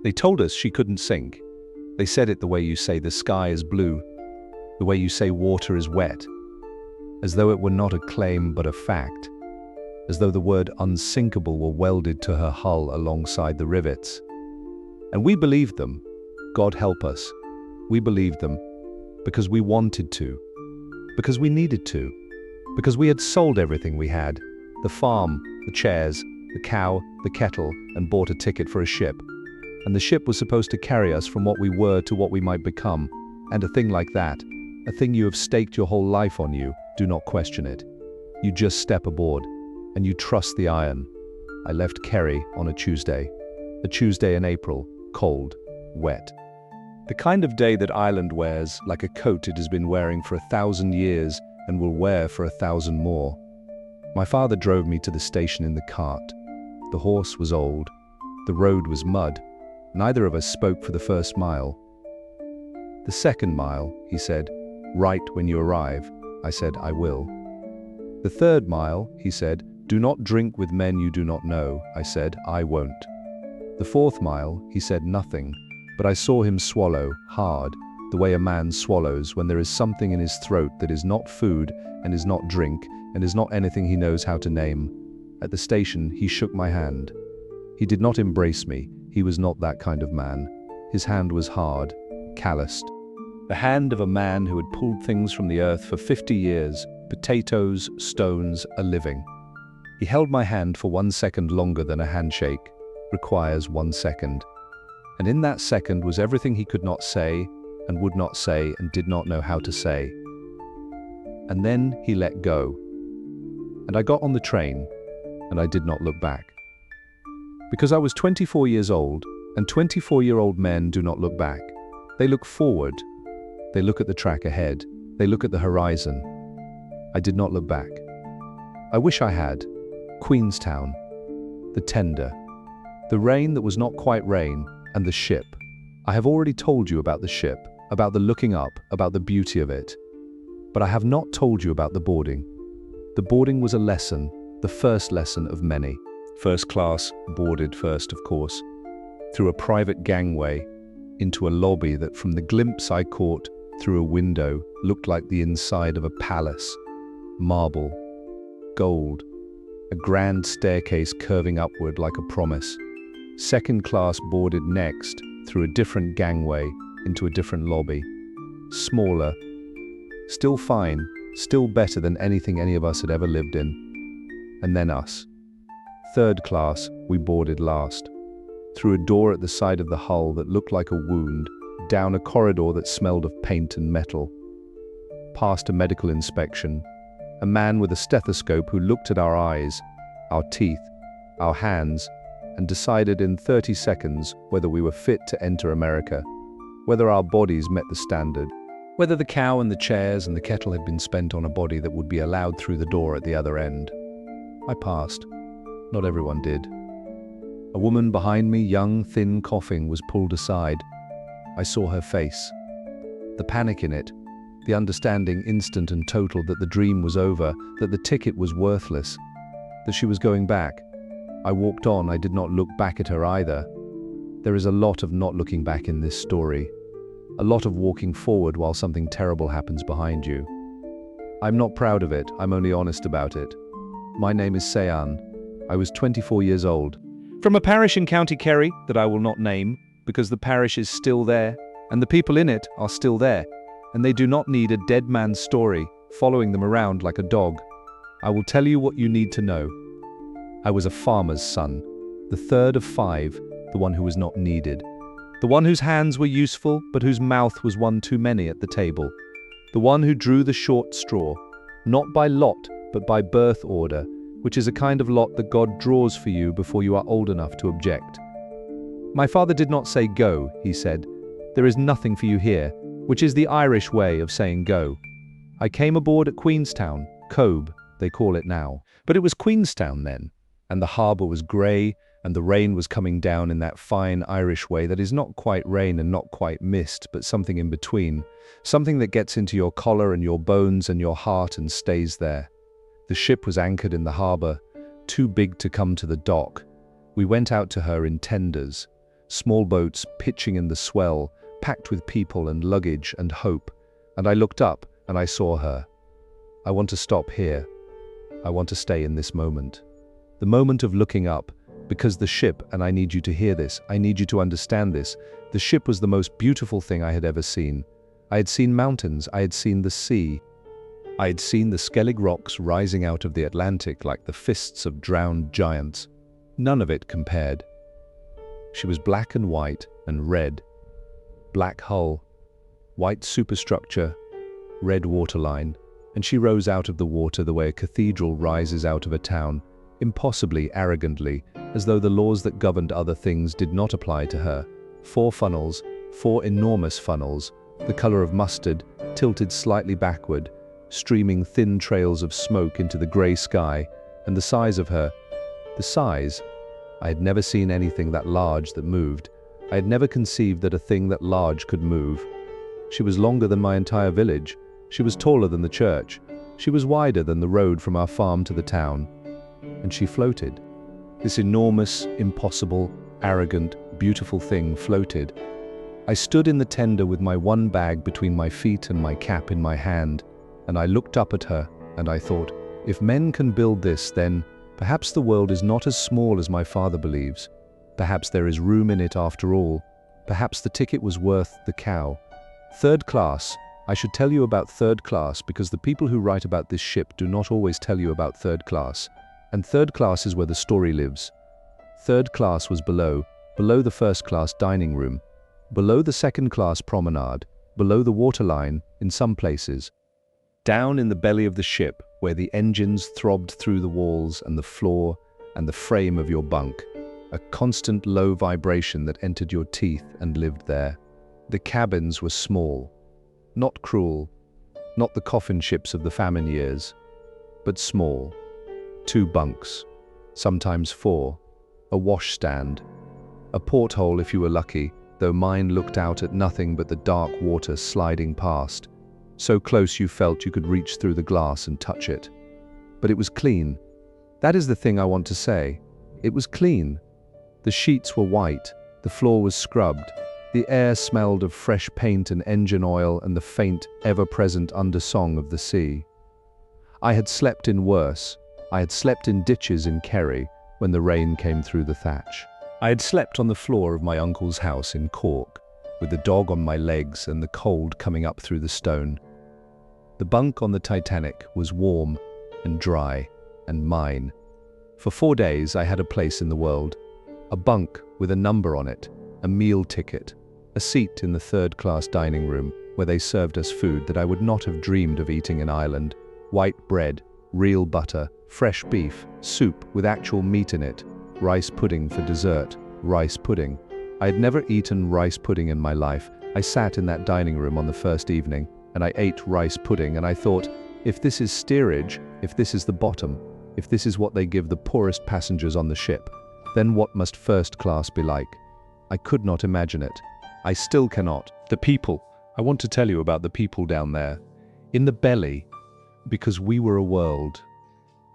They told us she couldn't sink. They said it the way you say the sky is blue, the way you say water is wet, as though it were not a claim but a fact, as though the word unsinkable were welded to her hull alongside the rivets. And we believed them. God help us. We believed them because we wanted to, because we needed to, because we had sold everything we had, the farm, the chairs, the cow, the kettle, and bought a ticket for a ship. And the ship was supposed to carry us from what we were to what we might become. And a thing like that, a thing you have staked your whole life on, you do not question it. You just step aboard, and you trust the iron. I left Kerry on a Tuesday in April, cold, wet. The kind of day that Ireland wears like a coat it has been wearing for 1,000 years and will wear for 1,000 more. My father drove me to the station in the cart. The horse was old. The road was mud. Neither of us spoke for the first mile. The second mile, he said, "Write when you arrive." I said, "I will." The third mile, he said, "Do not drink with men you do not know." I said, "I won't." The fourth mile, he said nothing, but I saw him swallow, hard, the way a man swallows when there is something in his throat that is not food and is not drink and is not anything he knows how to name. At the station, he shook my hand. He did not embrace me. He was not that kind of man. His hand was hard, calloused. The hand of a man who had pulled things from the earth for 50 years, potatoes, stones, a living. He held my hand for 1 second longer than a handshake requires 1 second. And in that second was everything he could not say and would not say and did not know how to say. And then he let go. And I got on the train, and I did not look back. Because I was 24 years old, and 24-year-old men do not look back. They look forward. They look at the track ahead. They look at the horizon. I did not look back. I wish I had. Queenstown. The tender. The rain that was not quite rain, and the ship. I have already told you about the ship, about the looking up, about the beauty of it. But I have not told you about the boarding. The boarding was a lesson, the first lesson of many. First class, boarded first, of course, through a private gangway, into a lobby that from the glimpse I caught through a window looked like the inside of a palace. Marble, gold, a grand staircase curving upward like a promise. Second class boarded next through a different gangway into a different lobby. Smaller, still fine, still better than anything any of us had ever lived in. And then us. Third class, we boarded last. Through a door at the side of the hull that looked like a wound, down a corridor that smelled of paint and metal. Past a medical inspection, a man with a stethoscope who looked at our eyes, our teeth, our hands, and decided in 30 seconds whether we were fit to enter America, whether our bodies met the standard, whether the cow and the chairs and the kettle had been spent on a body that would be allowed through the door at the other end. I passed. Not everyone did. A woman behind me, young, thin, coughing, was pulled aside. I saw her face. The panic in it, the understanding instant and total that the dream was over, that the ticket was worthless, that she was going back. I walked on. I did not look back at her either. There is a lot of not looking back in this story. A lot of walking forward while something terrible happens behind you. I'm not proud of it. I'm only honest about it. My name is Seyan. I was 24 years old. From a parish in County Kerry that I will not name, because the parish is still there, and the people in it are still there, and they do not need a dead man's story following them around like a dog. I will tell you what you need to know. I was a farmer's son, the third of 5, the one who was not needed, the one whose hands were useful but whose mouth was one too many at the table, the one who drew the short straw, not by lot but by birth order, which is a kind of lot that God draws for you before you are old enough to object. My father did not say go, he said, "There is nothing for you here," which is the Irish way of saying go. I came aboard at Queenstown, Cobh, they call it now. But it was Queenstown then, and the harbour was grey, and the rain was coming down in that fine Irish way that is not quite rain and not quite mist, but something in between, something that gets into your collar and your bones and your heart and stays there. The ship was anchored in the harbour, too big to come to the dock. We went out to her in tenders, small boats pitching in the swell, packed with people and luggage and hope. And I looked up and I saw her. I want to stop here. I want to stay in this moment. The moment of looking up, because the ship, and I need you to hear this, I need you to understand this, the ship was the most beautiful thing I had ever seen. I had seen mountains, I had seen the sea. I had seen the Skellig rocks rising out of the Atlantic like the fists of drowned giants. None of it compared. She was black and white and red. Black hull, white superstructure, red waterline, and she rose out of the water the way a cathedral rises out of a town, impossibly arrogantly, as though the laws that governed other things did not apply to her. 4 funnels, 4 enormous funnels, the color of mustard, tilted slightly backward, streaming thin trails of smoke into the grey sky, and the size of her. The size. I had never seen anything that large that moved. I had never conceived that a thing that large could move. She was longer than my entire village. She was taller than the church. She was wider than the road from our farm to the town. And she floated. This enormous, impossible, arrogant, beautiful thing floated. I stood in the tender with my one bag between my feet and my cap in my hand, and I looked up at her, and I thought, if men can build this, then perhaps the world is not as small as my father believes. Perhaps there is room in it after all. Perhaps the ticket was worth the cow. Third class. I should tell you about third class because the people who write about this ship do not always tell you about third class. And third class is where the story lives. Third class was below the first class dining room, below the second class promenade, below the waterline in some places. Down in the belly of the ship, where the engines throbbed through the walls and the floor and the frame of your bunk, a constant low vibration that entered your teeth and lived there. The cabins were small, not cruel, not the coffin ships of the famine years, but small. 2 bunks, sometimes 4, a washstand, a porthole if you were lucky, though mine looked out at nothing but the dark water sliding past, so close you felt you could reach through the glass and touch it. But it was clean. That is the thing I want to say. It was clean. The sheets were white, the floor was scrubbed, the air smelled of fresh paint and engine oil and the faint, ever-present undersong of the sea. I had slept in worse. I had slept in ditches in Kerry when the rain came through the thatch. I had slept on the floor of my uncle's house in Cork, with the dog on my legs and the cold coming up through the stone. The bunk on the Titanic was warm and dry and mine. For 4 days I had a place in the world, a bunk with a number on it, a meal ticket, a seat in the third-class dining room where they served us food that I would not have dreamed of eating in Ireland, white bread, real butter, fresh beef, soup with actual meat in it, rice pudding for dessert, rice pudding. I had never eaten rice pudding in my life. I sat in that dining room on the first evening, and I ate rice pudding, and I thought, if this is steerage, if this is the bottom, if this is what they give the poorest passengers on the ship, then what must first class be like? I could not imagine it. I still cannot. The people. I want to tell you about the people down there. In the belly, because we were a world.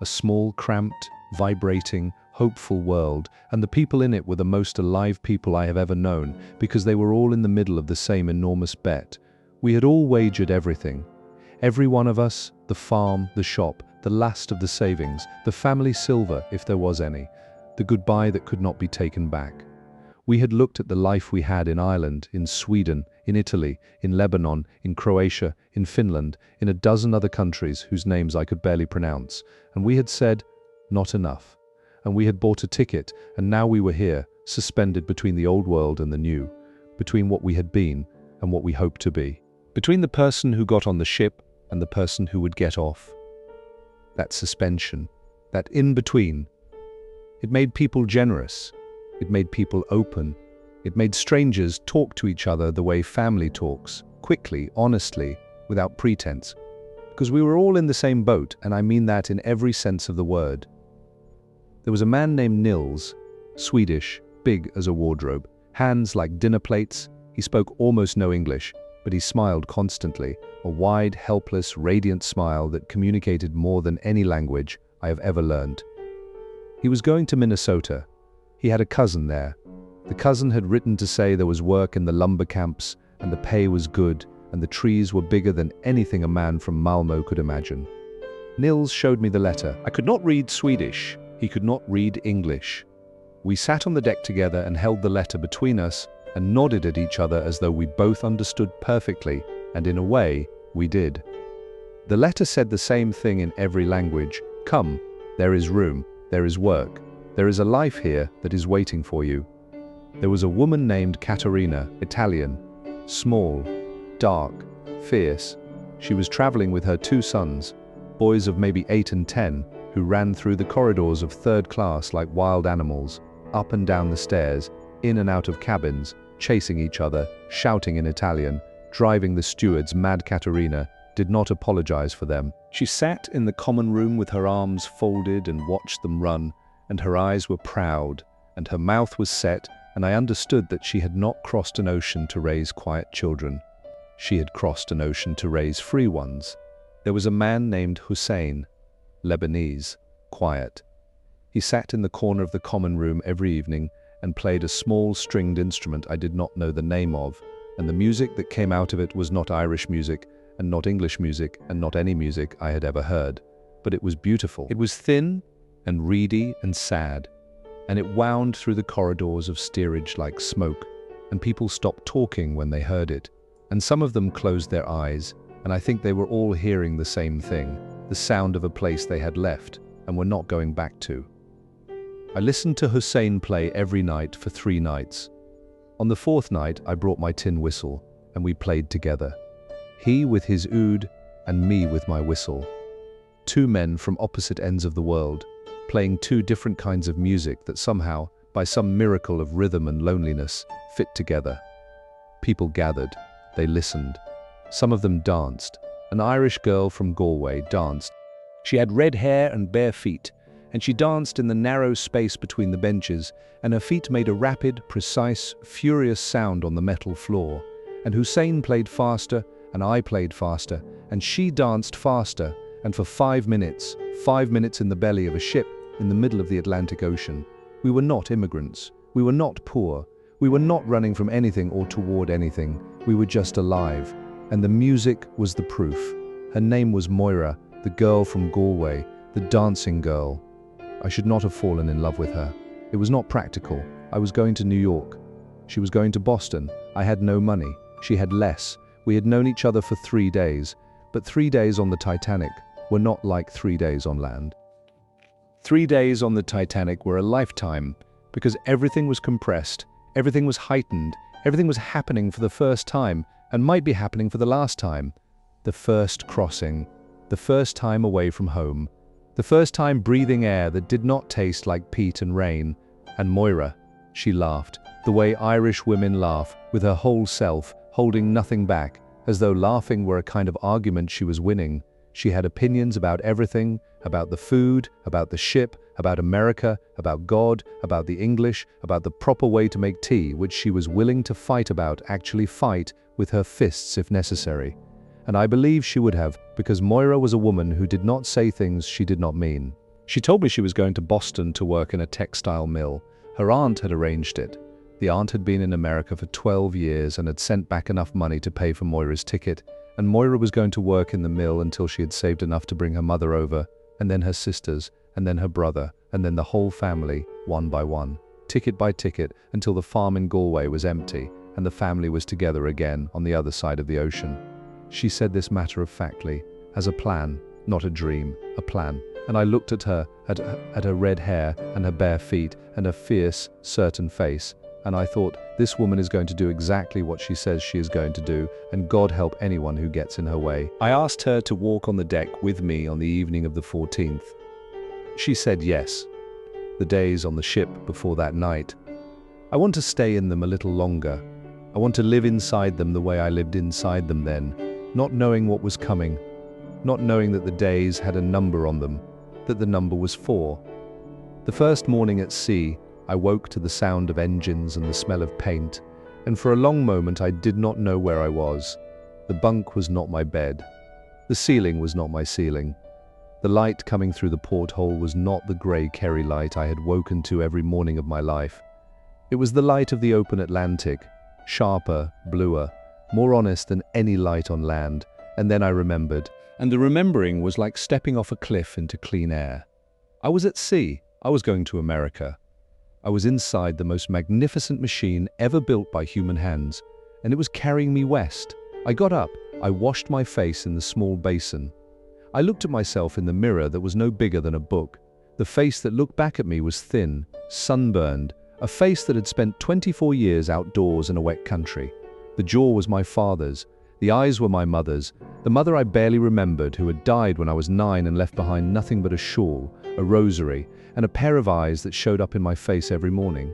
A small, cramped, vibrating, hopeful world, and the people in it were the most alive people I have ever known, because they were all in the middle of the same enormous bet. We had all wagered everything. Every one of us, the farm, the shop, the last of the savings, the family silver, if there was any, the goodbye that could not be taken back. We had looked at the life we had in Ireland, in Sweden, in Italy, in Lebanon, in Croatia, in Finland, in a dozen other countries whose names I could barely pronounce, and we had said, not enough. And we had bought a ticket, and now we were here, suspended between the old world and the new, between what we had been and what we hoped to be, between the person who got on the ship and the person who would get off. That suspension, that in-between, it made people generous. It made people open. It made strangers talk to each other the way family talks, quickly, honestly, without pretense. Because we were all in the same boat, and I mean that in every sense of the word. There was a man named Nils, Swedish, big as a wardrobe, hands like dinner plates. He spoke almost no English, but he smiled constantly, a wide, helpless, radiant smile that communicated more than any language I have ever learned. He was going to Minnesota. He had a cousin there. The cousin had written to say there was work in the lumber camps, and the pay was good, and the trees were bigger than anything a man from Malmö could imagine. Nils showed me the letter. I could not read Swedish. He could not read English. We sat on the deck together and held the letter between us and nodded at each other as though we both understood perfectly, and in a way, we did. The letter said the same thing in every language. Come, there is room, there is work, there is a life here that is waiting for you. There was a woman named Katarina, Italian, small, dark, fierce. She was traveling with her 2 sons, boys of maybe 8 and 10, who ran through the corridors of 3rd class like wild animals, up and down the stairs, in and out of cabins, chasing each other, shouting in Italian, driving the stewards mad. Katarina did not apologize for them. She sat in the common room with her arms folded and watched them run, and her eyes were proud, and her mouth was set, and I understood that she had not crossed an ocean to raise quiet children. She had crossed an ocean to raise free ones. There was a man named Hussein, Lebanese, quiet. He sat in the corner of the common room every evening and played a small stringed instrument I did not know the name of, and the music that came out of it was not Irish music, and not English music, and not any music I had ever heard. But it was beautiful. It was thin and reedy and sad, and it wound through the corridors of steerage like smoke, and people stopped talking when they heard it, and some of them closed their eyes, and I think they were all hearing the same thing, the sound of a place they had left and were not going back to. I listened to Hussein play every night for 3 nights. On the 4th night, I brought my tin whistle, and we played together. He with his oud, and me with my whistle. 2 men from opposite ends of the world, playing 2 different kinds of music that somehow, by some miracle of rhythm and loneliness, fit together. People gathered, they listened. Some of them danced. An Irish girl from Galway danced. She had red hair and bare feet, and she danced in the narrow space between the benches, and her feet made a rapid, precise, furious sound on the metal floor. And Hussein played faster, and I played faster, and she danced faster, and for 5 minutes in the belly of a ship in the middle of the Atlantic Ocean. We were not immigrants. We were not poor. We were not running from anything or toward anything. We were just alive. And the music was the proof. Her name was Moira, the girl from Galway, the dancing girl. I should not have fallen in love with her. It was not practical. I was going to New York. She was going to Boston. I had no money. She had less. We had known each other for 3 days, but 3 days on the Titanic were not like 3 days on land. 3 days on the Titanic were a lifetime, because everything was compressed, everything was heightened, everything was happening for the first time, and might be happening for the last time. The first crossing, the first time away from home, the first time breathing air that did not taste like peat and rain. And Moira, she laughed, the way Irish women laugh, with her whole self, holding nothing back, as though laughing were a kind of argument she was winning. She had opinions about everything, about the food, about the ship, about America, about God, about the English, about the proper way to make tea, which she was willing to fight about, actually fight, with her fists if necessary. And I believe she would have, because Moira was a woman who did not say things she did not mean. She told me she was going to Boston to work in a textile mill. Her aunt had arranged it. The aunt had been in America for 12 years and had sent back enough money to pay for Moira's ticket, and Moira was going to work in the mill until she had saved enough to bring her mother over, and then her sisters, and then her brother, and then the whole family, one by one, ticket by ticket, until the farm in Galway was empty, and the family was together again on the other side of the ocean. She said this matter-of-factly, as a plan, not a dream, a plan. And I looked at her, at her red hair and her bare feet and her fierce, certain face, and I thought, this woman is going to do exactly what she says she is going to do, and God help anyone who gets in her way. I asked her to walk on the deck with me on the evening of the 14th. She said yes. The days on the ship before that night. I want to stay in them a little longer. I want to live inside them the way I lived inside them then, not knowing what was coming, not knowing that the days had a number on them, that the number was 4. The first morning at sea, I woke to the sound of engines and the smell of paint, and for a long moment I did not know where I was. The bunk was not my bed. The ceiling was not my ceiling. The light coming through the porthole was not the grey Kerry light I had woken to every morning of my life. It was the light of the open Atlantic, sharper, bluer, more honest than any light on land. And then I remembered. And the remembering was like stepping off a cliff into clean air. I was at sea. I was going to America. I was inside the most magnificent machine ever built by human hands, and it was carrying me west. I got up. I washed my face in the small basin. I looked at myself in the mirror that was no bigger than a book. The face that looked back at me was thin, sunburned, a face that had spent 24 years outdoors in a wet country. The jaw was my father's. The eyes were my mother's, the mother I barely remembered, who had died when I was 9 and left behind nothing but a shawl, a rosary, and a pair of eyes that showed up in my face every morning.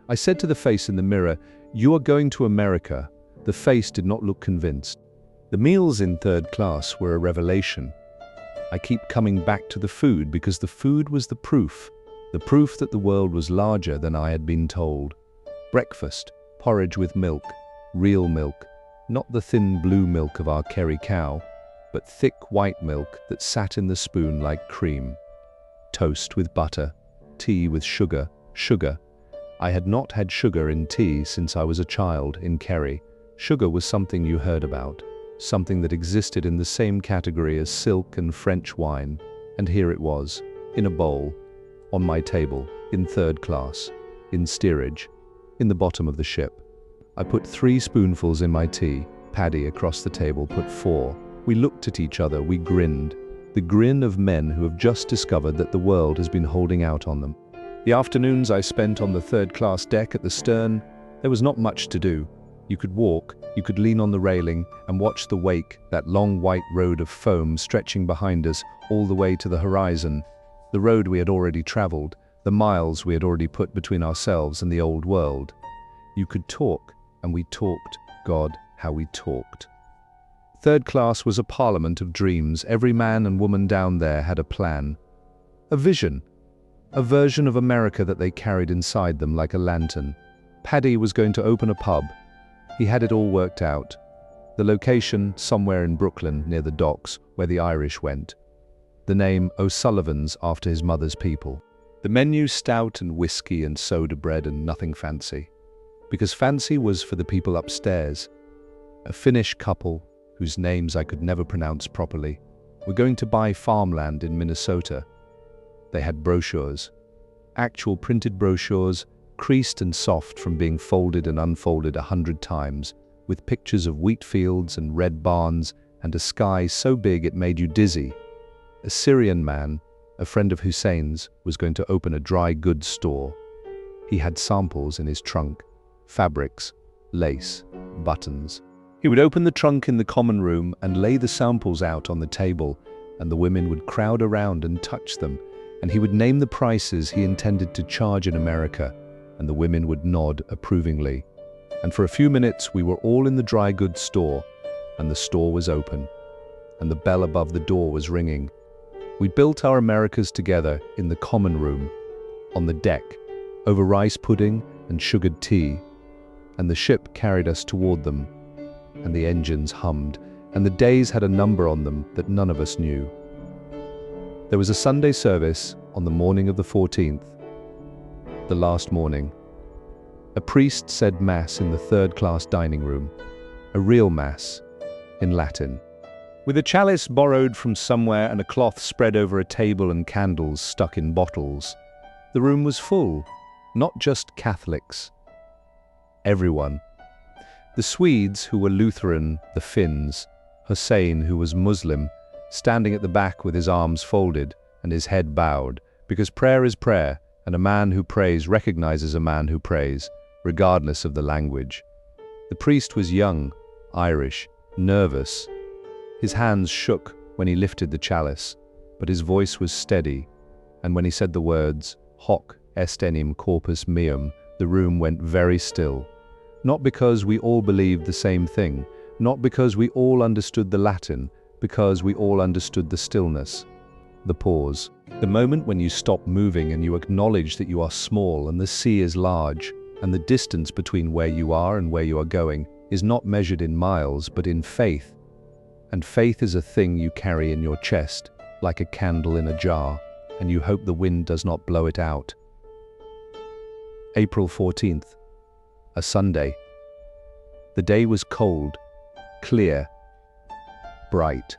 I said to the face in the mirror, "You are going to America." The face did not look convinced. The meals in third class were a revelation. I keep coming back to the food because the food was the proof that the world was larger than I had been told. Breakfast, porridge with milk, real milk. Not the thin blue milk of our Kerry cow, but thick white milk that sat in the spoon like cream. Toast with butter, tea with sugar. I had not had sugar in tea since I was a child in Kerry. Sugar was something you heard about, something that existed in the same category as silk and French wine. And here it was, in a bowl, on my table, in third class, in steerage, in the bottom of the ship. I put 3 spoonfuls in my tea. Paddy across the table put 4. We looked at each other, we grinned. The grin of men who have just discovered that the world has been holding out on them. The afternoons I spent on the third-class deck at the stern, there was not much to do. You could walk, you could lean on the railing and watch the wake, that long white road of foam stretching behind us all the way to the horizon. The road we had already traveled, the miles we had already put between ourselves and the old world. You could talk. And we talked. God, how we talked. Third class was a parliament of dreams. Every man and woman down there had a plan, a vision, a version of America that they carried inside them like a lantern. Paddy was going to open a pub. He had it all worked out. The location, somewhere in Brooklyn, near the docks, where the Irish went. The name, O'Sullivan's, after his mother's people. The menu, stout and whiskey and soda bread and nothing fancy. Because fancy was for the people upstairs. A Finnish couple, whose names I could never pronounce properly, were going to buy farmland in Minnesota. They had brochures, actual printed brochures, creased and soft from being folded and unfolded 100 times, with pictures of wheat fields and red barns and a sky so big it made you dizzy. A Syrian man, a friend of Hussein's, was going to open a dry goods store. He had samples in his trunk. Fabrics, lace, buttons. He would open the trunk in the common room and lay the samples out on the table, and the women would crowd around and touch them, and he would name the prices he intended to charge in America, and the women would nod approvingly. And for a few minutes we were all in the dry goods store, and the store was open, and the bell above the door was ringing. We built our Americas together in the common room, on the deck, over rice pudding and sugared tea. And the ship carried us toward them, and the engines hummed, and the days had a number on them that none of us knew. There was a Sunday service on the morning of the 14th, the last morning. A priest said Mass in the third-class dining room, a real Mass, in Latin. With a chalice borrowed from somewhere and a cloth spread over a table and candles stuck in bottles. The room was full, not just Catholics. Everyone. The Swedes, who were Lutheran, the Finns, Hussein, who was Muslim, standing at the back with his arms folded and his head bowed, because prayer is prayer, and a man who prays recognizes a man who prays, regardless of the language. The priest was young, Irish, nervous. His hands shook when he lifted the chalice, but his voice was steady, and when he said the words, "Hoc est enim corpus meum," the room went very still. Not because we all believed the same thing, not because we all understood the Latin, because we all understood the stillness, the pause. The moment when you stop moving and you acknowledge that you are small and the sea is large, and the distance between where you are and where you are going is not measured in miles but in faith. And faith is a thing you carry in your chest, like a candle in a jar, and you hope the wind does not blow it out. April 14th, a Sunday. The day was cold, clear, bright.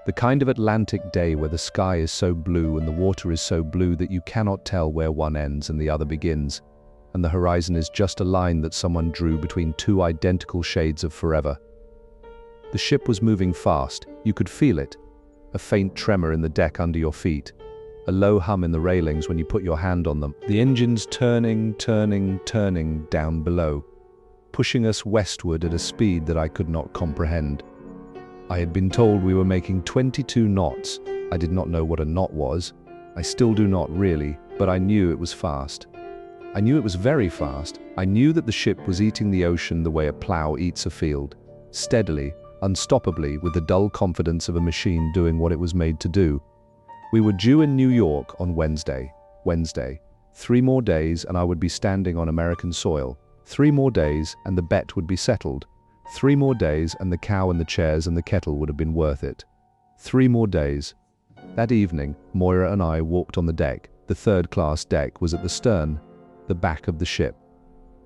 The kind of Atlantic day where the sky is so blue and the water is so blue that you cannot tell where one ends and the other begins, and the horizon is just a line that someone drew between two identical shades of forever. The ship was moving fast. You could feel it. A faint tremor in the deck under your feet. A low hum in the railings when you put your hand on them. The engines turning down below, pushing us westward at a speed that I could not comprehend. I had been told we were making 22 knots. I did not know what a knot was. I still do not really, but I knew it was fast. I knew it was very fast. I knew that the ship was eating the ocean the way a plow eats a field, steadily, unstoppably, with the dull confidence of a machine doing what it was made to do. We were due in New York on Wednesday. 3 more days and I would be standing on American soil. 3 more days and the bet would be settled. 3 more days and the cow and the chairs and the kettle would have been worth it. 3 more days. That evening, Moira and I walked on the deck. The third-class deck was at the stern, the back of the ship.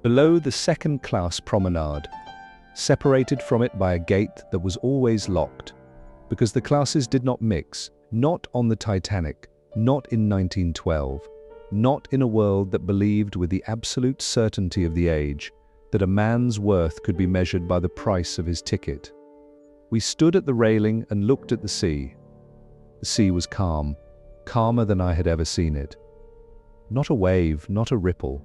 Below the second-class promenade, separated from it by a gate that was always locked, because the classes did not mix, not on the Titanic, not in 1912, not in a world that believed with the absolute certainty of the age that a man's worth could be measured by the price of his ticket. We stood at the railing and looked at the sea. The sea was calm, calmer than I had ever seen it. Not a wave, not a ripple.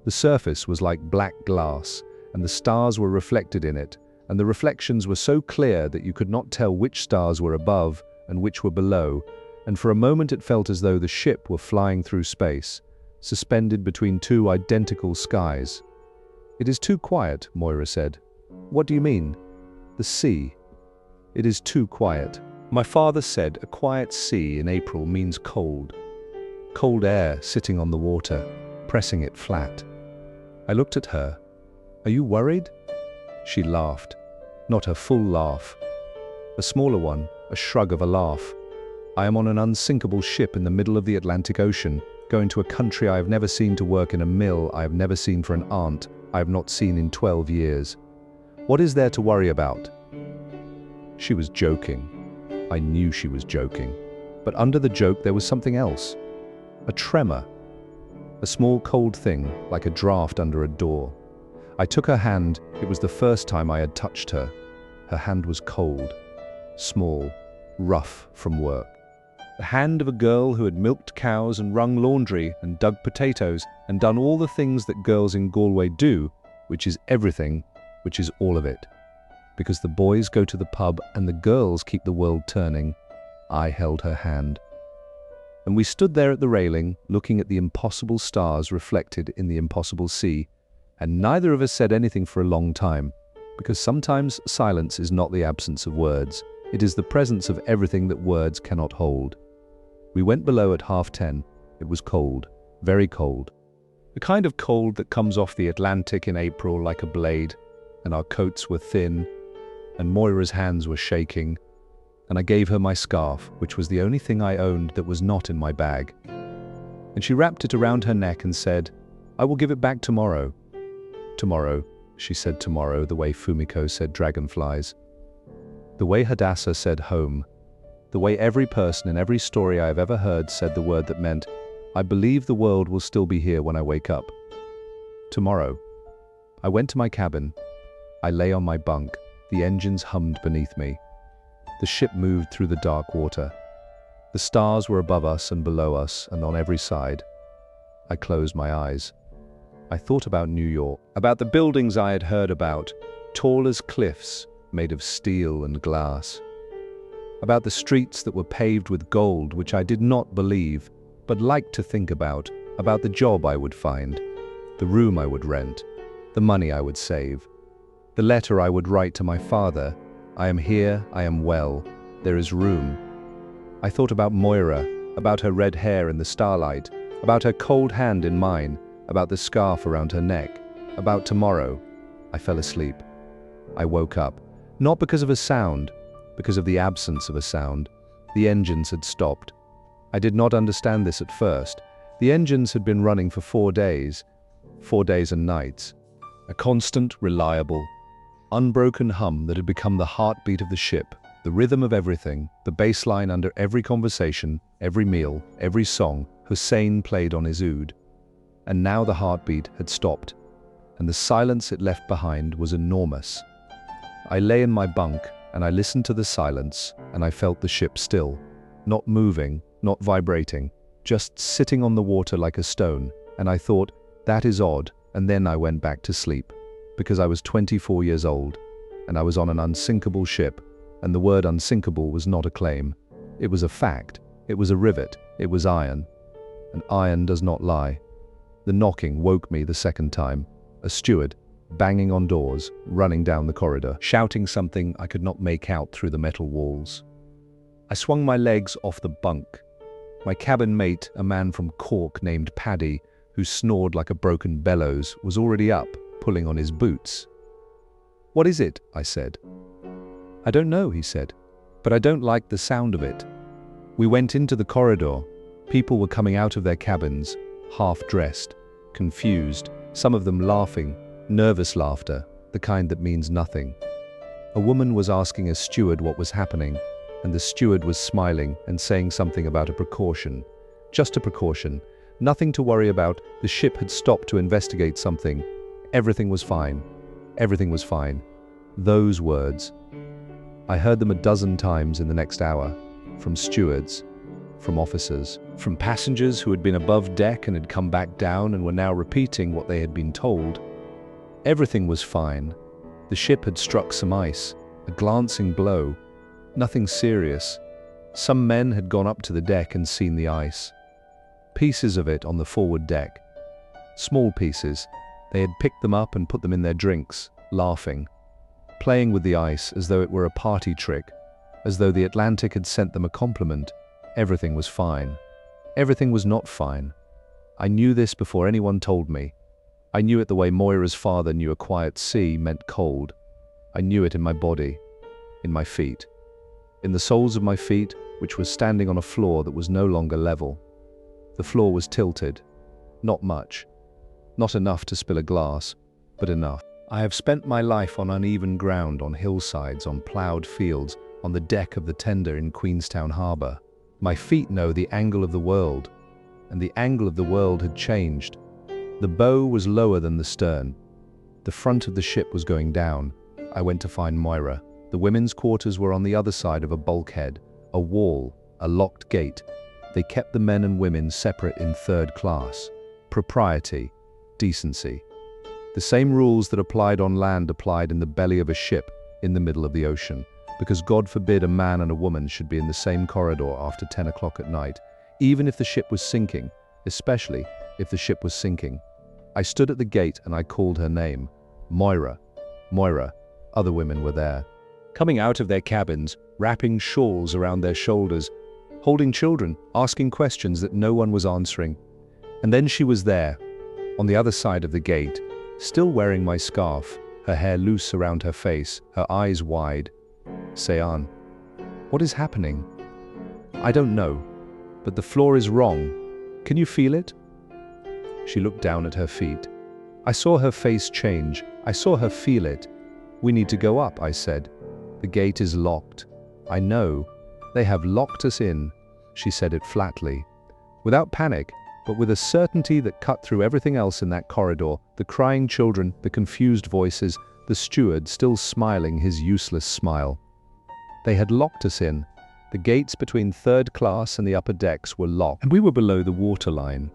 The surface was like black glass, and the stars were reflected in it, and the reflections were so clear that you could not tell which stars were above and which were below, and for a moment it felt as though the ship were flying through space, suspended between two identical skies. "It is too quiet," Moira said. "What do you mean?" "The sea. It is too quiet." My father said a quiet sea in April means cold. Cold air sitting on the water, pressing it flat. I looked at her. "Are you worried?" She laughed. Not her full laugh. A smaller one, a shrug of a laugh. "I am on an unsinkable ship in the middle of the Atlantic Ocean, going to a country I have never seen, to work in a mill I have never seen, for an aunt I have not seen in 12 years. What is there to worry about?" She was joking. I knew she was joking. But under the joke there was something else. A tremor. A small cold thing, like a draft under a door. I took her hand. It was the first time I had touched her. Her hand was cold, small, rough from work. The hand of a girl who had milked cows and wrung laundry and dug potatoes and done all the things that girls in Galway do, which is everything, which is all of it. Because the boys go to the pub and the girls keep the world turning, I held her hand. And we stood there at the railing, looking at the impossible stars reflected in the impossible sea, and neither of us said anything for a long time, because sometimes silence is not the absence of words, it is the presence of everything that words cannot hold. We went below at 10:30. It was cold, very cold. The kind of cold that comes off the Atlantic in April like a blade, and our coats were thin, and Moira's hands were shaking, and I gave her my scarf, which was the only thing I owned that was not in my bag. And she wrapped it around her neck and said, "I will give it back tomorrow." Tomorrow, she said tomorrow the way Fumiko said dragonflies. The way Hadassah said home. The way every person in every story I have ever heard said the word that meant, "I believe the world will still be here when I wake up." Tomorrow. I went to my cabin. I lay on my bunk. The engines hummed beneath me. The ship moved through the dark water. The stars were above us and below us and on every side. I closed my eyes. I thought about New York, about the buildings I had heard about, tall as cliffs, made of steel and glass. About the streets that were paved with gold, which I did not believe, but liked to think about the job I would find, the room I would rent, the money I would save, the letter I would write to my father, "I am here, I am well, there is room." I thought about Moira, about her red hair in the starlight, about her cold hand in mine, about the scarf around her neck, about tomorrow. I fell asleep. I woke up, not because of a sound, because of the absence of a sound. The engines had stopped. I did not understand this at first. The engines had been running for 4 days. 4 days and nights. A constant, reliable, unbroken hum that had become the heartbeat of the ship, the rhythm of everything, the bass line under every conversation, every meal, every song Hussein played on his oud. And now the heartbeat had stopped, and the silence it left behind was enormous. I lay in my bunk, and I listened to the silence, and I felt the ship still, not moving, not vibrating, just sitting on the water like a stone, and I thought, that is odd, and then I went back to sleep, because I was 24 years old, and I was on an unsinkable ship, and the word unsinkable was not a claim. It was a fact, it was a rivet, it was iron, and iron does not lie. The knocking woke me the second time, a steward, banging on doors, running down the corridor, shouting something I could not make out through the metal walls. I swung my legs off the bunk. My cabin mate, a man from Cork named Paddy, who snored like a broken bellows, was already up, pulling on his boots. "What is it?" I said. "I don't know," he said, "but I don't like the sound of it." We went into the corridor. People were coming out of their cabins, half-dressed, confused, some of them laughing, nervous laughter, the kind that means nothing. A woman was asking a steward what was happening, and the steward was smiling and saying something about a precaution. Just a precaution. Nothing to worry about. The ship had stopped to investigate something. Everything was fine. Everything was fine. Those words. I heard them a dozen times in the next hour, from stewards, from officers, from passengers who had been above deck and had come back down and were now repeating what they had been told. Everything was fine. The ship had struck some ice, a glancing blow. Nothing serious. Some men had gone up to the deck and seen the ice. Pieces of it on the forward deck. Small pieces. They had picked them up and put them in their drinks, laughing, playing with the ice as though it were a party trick, as though the Atlantic had sent them a compliment. Everything was fine. Everything was not fine. I knew this before anyone told me. I knew it the way Moira's father knew a quiet sea meant cold. I knew it in my body, in my feet, in the soles of my feet, which was standing on a floor that was no longer level. The floor was tilted. Not much. Not enough to spill a glass, but enough. I have spent my life on uneven ground, on hillsides, on ploughed fields, on the deck of the tender in Queenstown Harbour. My feet know the angle of the world, and the angle of the world had changed. The bow was lower than the stern. The front of the ship was going down. I went to find Moira. The women's quarters were on the other side of a bulkhead, a wall, a locked gate. They kept the men and women separate in third class. Propriety, decency. The same rules that applied on land applied in the belly of a ship in the middle of the ocean, because God forbid a man and a woman should be in the same corridor after 10 o'clock at night, even if the ship was sinking, especially if the ship was sinking. I stood at the gate and I called her name. Moira. Moira. Other women were there, coming out of their cabins, wrapping shawls around their shoulders, holding children, asking questions that no one was answering. And then she was there, on the other side of the gate, still wearing my scarf, her hair loose around her face, her eyes wide. Seyan, what is happening? I don't know, but the floor is wrong. Can you feel it? She looked down at her feet. I saw her face change. I saw her feel it. We need to go up, I said. The gate is locked. I know. They have locked us in. She said it flatly, without panic, but with a certainty that cut through everything else in that corridor, the crying children, the confused voices, the steward still smiling his useless smile. They had locked us in. The gates between third class and the upper decks were locked, and we were below the waterline.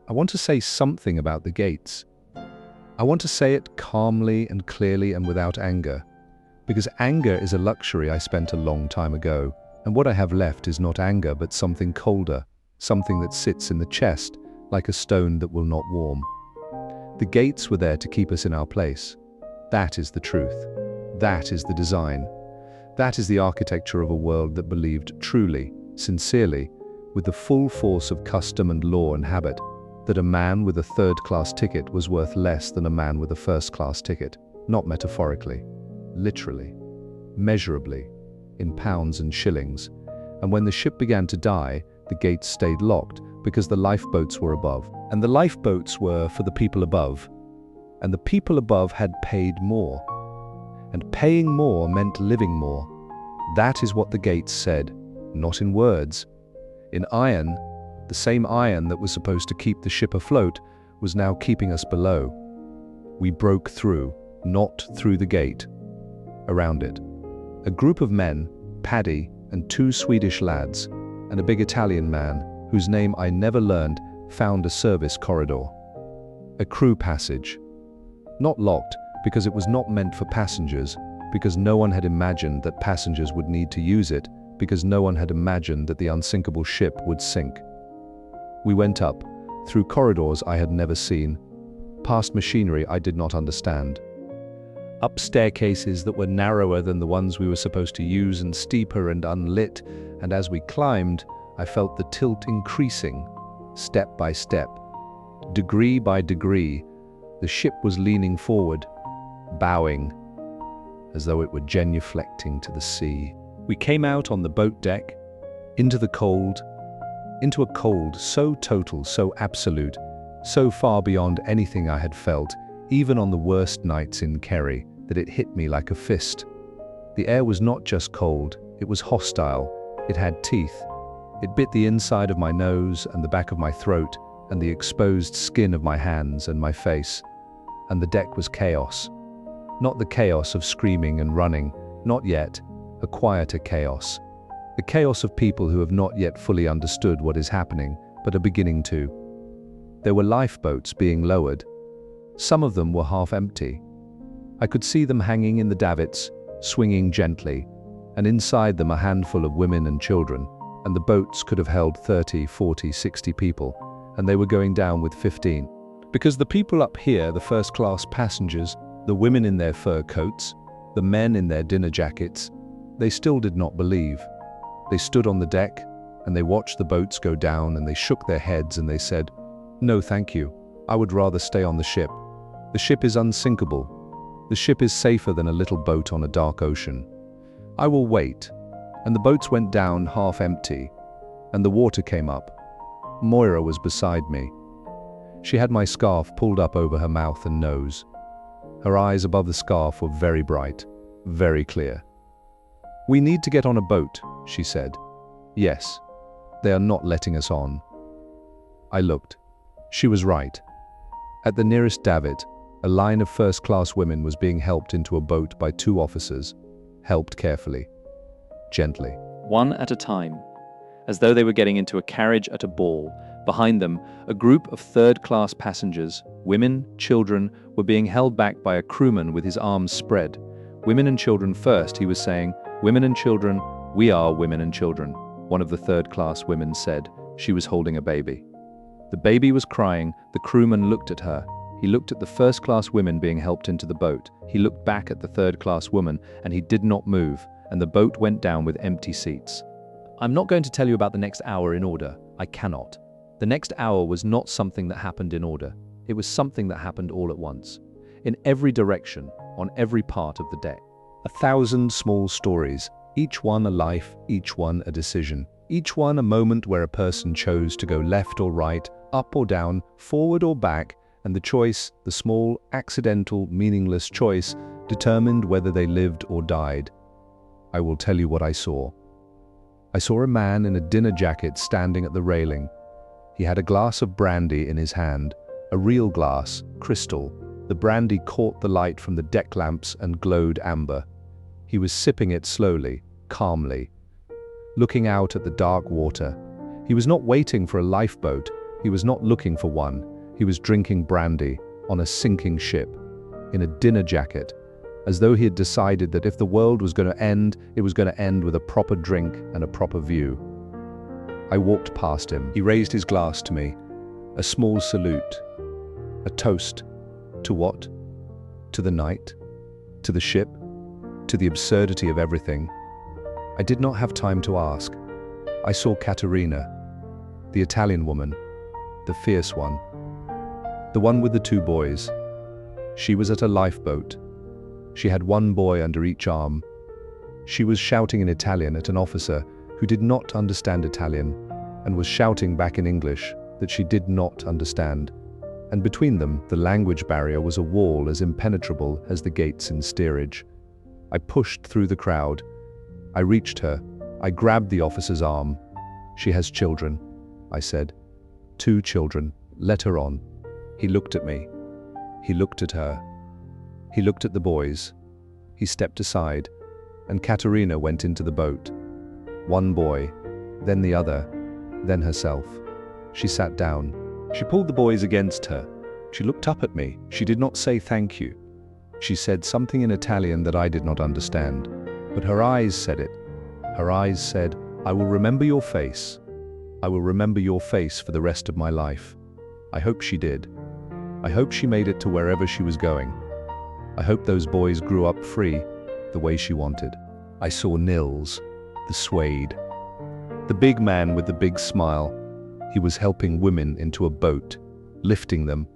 I want to say something about the gates. I want to say it calmly and clearly and without anger, because anger is a luxury I spent a long time ago, and what I have left is not anger but something colder, something that sits in the chest like a stone that will not warm. The gates were there to keep us in our place. That is the truth. That is the design. That is the architecture of a world that believed truly, sincerely, with the full force of custom and law and habit, that a man with a third-class ticket was worth less than a man with a first-class ticket, not metaphorically, literally, measurably, in pounds and shillings. And when the ship began to die, the gates stayed locked, because the lifeboats were above. And the lifeboats were for the people above. And the people above had paid more. And paying more meant living more. That is what the gates said, not in words. In iron, the same iron that was supposed to keep the ship afloat was now keeping us below. We broke through, not through the gate, around it. A group of men, Paddy and 2 Swedish lads, and a big Italian man, whose name I never learned, found a service corridor. A crew passage. Not locked, because it was not meant for passengers, because no one had imagined that passengers would need to use it, because no one had imagined that the unsinkable ship would sink. We went up, through corridors I had never seen, past machinery I did not understand, up staircases that were narrower than the ones we were supposed to use and steeper and unlit, and as we climbed, I felt the tilt increasing, step by step. Degree by degree, the ship was leaning forward, bowing, as though it were genuflecting to the sea. We came out on the boat deck, into the cold, into a cold so total, so absolute, so far beyond anything I had felt, even on the worst nights in Kerry, that it hit me like a fist. The air was not just cold, it was hostile, it had teeth. It bit the inside of my nose and the back of my throat and the exposed skin of my hands and my face. And the deck was chaos. Not the chaos of screaming and running, not yet, a quieter chaos. The chaos of people who have not yet fully understood what is happening, but are beginning to. There were lifeboats being lowered. Some of them were half empty. I could see them hanging in the davits, swinging gently, and inside them a handful of women and children, and the boats could have held 30, 40, 60 people, and they were going down with 15. Because the people up here, the first-class passengers, the women in their fur coats, the men in their dinner jackets, they still did not believe. They stood on the deck, and they watched the boats go down, and they shook their heads, and they said, "No, thank you. I would rather stay on the ship. The ship is unsinkable. The ship is safer than a little boat on a dark ocean. I will wait." And the boats went down half empty, and the water came up. Moira was beside me. She had my scarf pulled up over her mouth and nose. Her eyes above the scarf were very bright, very clear. "We need to get on a boat," she said. "Yes, they are not letting us on." I looked. She was right. At the nearest davit, a line of first-class women was being helped into a boat by 2 officers, helped carefully, gently. One at a time, as though they were getting into a carriage at a ball. Behind them, a group of third-class passengers, women, children, were being held back by a crewman with his arms spread. "Women and children first," he was saying. "Women and children, we are women and children," one of the third-class women said. She was holding a baby. The baby was crying. The crewman looked at her. He looked at the first-class women being helped into the boat. He looked back at the third-class woman, and he did not move, and the boat went down with empty seats. I'm not going to tell you about the next hour in order. I cannot. The next hour was not something that happened in order. It was something that happened all at once. In every direction, on every part of the deck. 1,000 small stories, each one a life, each one a decision. Each one a moment where a person chose to go left or right, up or down, forward or back, and the choice, the small, accidental, meaningless choice, determined whether they lived or died. I will tell you what I saw. I saw a man in a dinner jacket standing at the railing. He had a glass of brandy in his hand, a real glass, crystal. The brandy caught the light from the deck lamps and glowed amber. He was sipping it slowly, calmly, looking out at the dark water. He was not waiting for a lifeboat. He was not looking for one. He was drinking brandy on a sinking ship, in a dinner jacket, as though he had decided that if the world was going to end, it was going to end with a proper drink and a proper view. I walked past him. He raised his glass to me, a small salute, a toast. To what? To the night? To the ship? To the absurdity of everything? I did not have time to ask. I saw Caterina, the Italian woman, the fierce one, the one with the 2 boys. She was at a lifeboat. She had 1 boy under each arm. She was shouting in Italian at an officer who did not understand Italian and was shouting back in English. that she did not understand. And between them, the language barrier was a wall as impenetrable as the gates in steerage. I pushed through the crowd. I reached her. I grabbed the officer's arm. "She has children," I said. "2 children. Let her on." He looked at me. He looked at her. He looked at the boys. He stepped aside, and Katerina went into the boat. One boy, then the other, then herself. She sat down. She pulled the boys against her. She looked up at me. She did not say thank you. She said something in Italian that I did not understand, but her eyes said it. Her eyes said, "I will remember your face. I will remember your face for the rest of my life." I hope she did. I hope she made it to wherever she was going. I hope those boys grew up free, the way she wanted. I saw Nils, the Swede. The big man with the big smile. He was helping women into a boat, lifting them,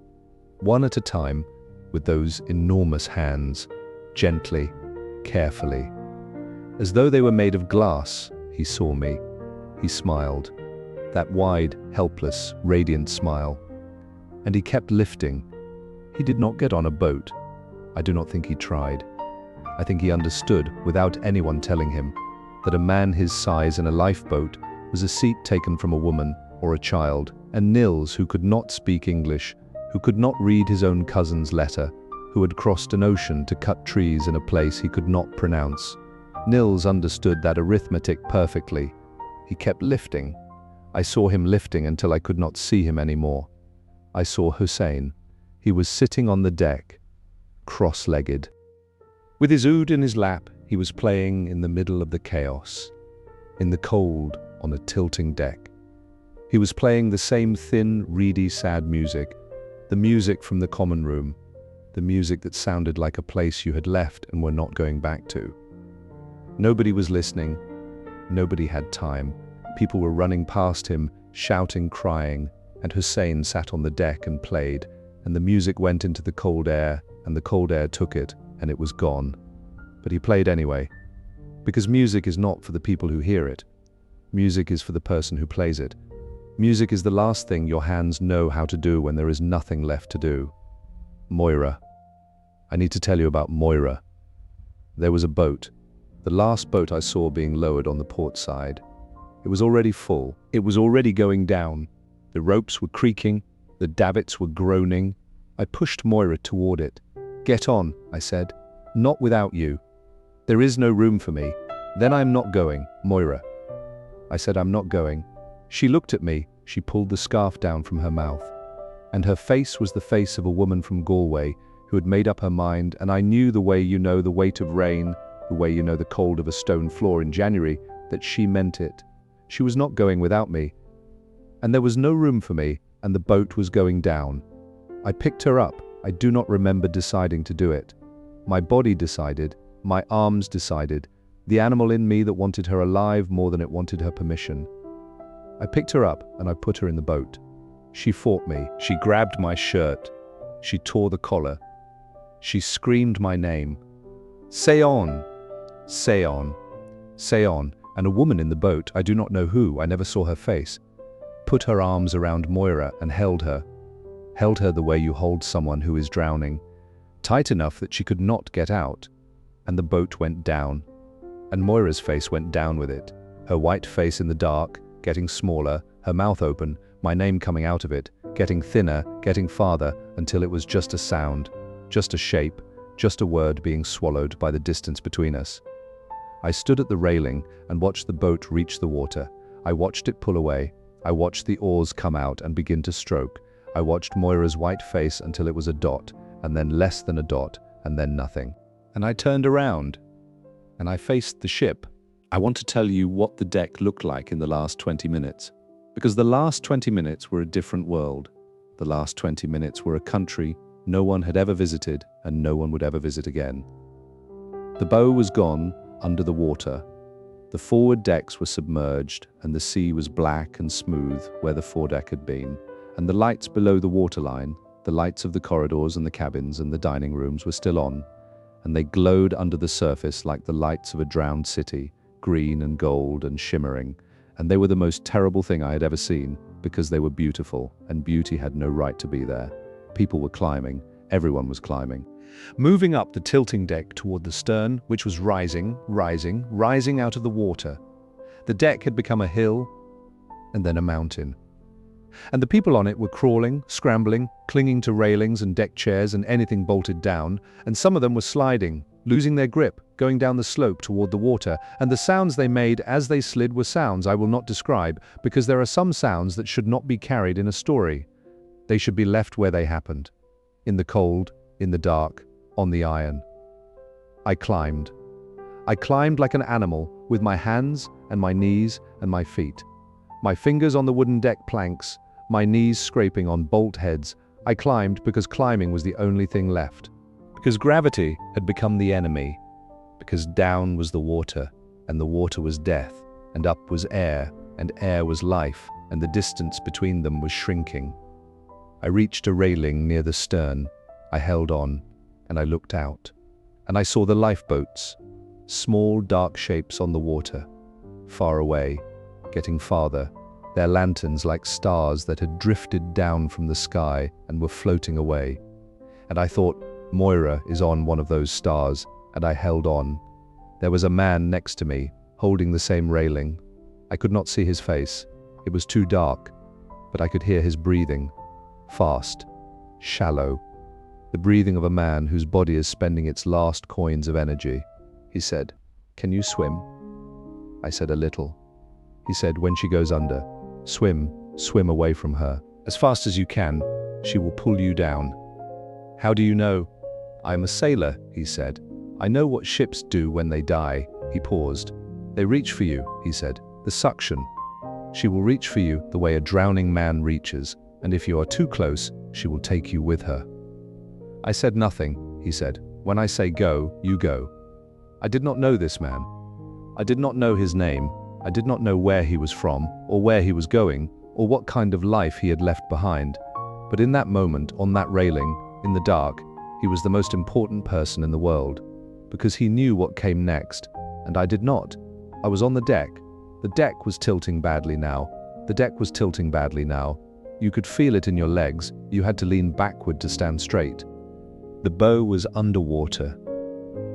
one at a time, with those enormous hands, gently, carefully. As though they were made of glass, he saw me. He smiled, that wide, helpless, radiant smile. And he kept lifting. He did not get on a boat. I do not think he tried. I think he understood, without anyone telling him, that a man his size in a lifeboat was a seat taken from a woman or a child, and Nils, who could not speak English, who could not read his own cousin's letter, who had crossed an ocean to cut trees in a place he could not pronounce. Nils understood that arithmetic perfectly. He kept lifting. I saw him lifting until I could not see him anymore. I saw Hussein. He was sitting on the deck, cross-legged. With his oud in his lap, he was playing in the middle of the chaos, in the cold on a tilting deck. He was playing the same thin, reedy, sad music, the music from the common room, the music that sounded like a place you had left and were not going back to. Nobody was listening. Nobody had time. People were running past him, shouting, crying, and Hussein sat on the deck and played, and the music went into the cold air, and the cold air took it, and it was gone. But he played anyway, because music is not for the people who hear it. Music is for the person who plays it. Music is the last thing your hands know how to do when there is nothing left to do. Moira. I need to tell you about Moira. There was a boat, the last boat I saw being lowered on the port side. It was already full. It was already going down. The ropes were creaking. The davits were groaning. I pushed Moira toward it. "Get on," I said. "Not without you. There is no room for me. Then I'm not going, Moira." I said, "I'm not going." She looked at me. She pulled the scarf down from her mouth. And her face was the face of a woman from Galway who had made up her mind, and I knew the way you know the weight of rain, the way you know the cold of a stone floor in January, that she meant it. She was not going without me. And there was no room for me, and the boat was going down. I picked her up. I do not remember deciding to do it. My body decided. My arms decided. The animal in me that wanted her alive more than it wanted her permission. I picked her up and I put her in the boat. She fought me. She grabbed my shirt. She tore the collar. She screamed my name. "Say on! Say on! Say on!" And a woman in the boat, I do not know who, I never saw her face, put her arms around Moira and held her the way you hold someone who is drowning, tight enough that she could not get out. And the boat went down. And Moira's face went down with it, her white face in the dark, getting smaller, her mouth open, my name coming out of it, getting thinner, getting farther, until it was just a sound, just a shape, just a word being swallowed by the distance between us. I stood at the railing and watched the boat reach the water. I watched it pull away. I watched the oars come out and begin to stroke. I watched Moira's white face until it was a dot, and then less than a dot, and then nothing. And I turned around, and I faced the ship. I want to tell you what the deck looked like in the last 20 minutes. Because the last 20 minutes were a different world. The last 20 minutes were a country no one had ever visited and no one would ever visit again. The bow was gone under the water. The forward decks were submerged and the sea was black and smooth where the foredeck had been. And the lights below the waterline, the lights of the corridors and the cabins and the dining rooms were still on. And they glowed under the surface like the lights of a drowned city, green and gold and shimmering. And they were the most terrible thing I had ever seen, because they were beautiful, and beauty had no right to be there. People were climbing. Everyone was climbing. Moving up the tilting deck toward the stern, which was rising out of the water. The deck had become a hill, and then a mountain. And the people on it were crawling, scrambling, clinging to railings and deck chairs and anything bolted down, and some of them were sliding, losing their grip, going down the slope toward the water, and the sounds they made as they slid were sounds I will not describe, because there are some sounds that should not be carried in a story. They should be left where they happened. In the cold, in the dark, on the iron. I climbed. I climbed like an animal, with my hands and my knees and my feet. My fingers on the wooden deck planks, my knees scraping on bolt heads. I climbed because climbing was the only thing left. Because gravity had become the enemy. Because down was the water, and the water was death, and up was air, and air was life, and the distance between them was shrinking. I reached a railing near the stern. I held on, and I looked out. And I saw the lifeboats, small dark shapes on the water, far away, getting farther, their lanterns like stars that had drifted down from the sky and were floating away. And I thought, Moira is on one of those stars, and I held on. There was a man next to me, holding the same railing. I could not see his face. It was too dark, but I could hear his breathing. Fast, shallow. The breathing of a man whose body is spending its last coins of energy. He said, "Can you swim?" I said, "A little." He said, "When she goes under, swim away from her. As fast as you can, she will pull you down." "How do you know?" "I am a sailor," he said. "I know what ships do when they die." He paused. "They reach for you," he said. "The suction. She will reach for you the way a drowning man reaches, and if you are too close, she will take you with her." I said nothing, he said. "When I say go, you go." I did not know this man. I did not know his name. I did not know where he was from, or where he was going, or what kind of life he had left behind. But in that moment, on that railing, in the dark, he was the most important person in the world, because he knew what came next, and I did not. I was on the deck. The deck was tilting badly now. The deck was tilting badly now. You could feel it in your legs. You had to lean backward to stand straight. The bow was underwater.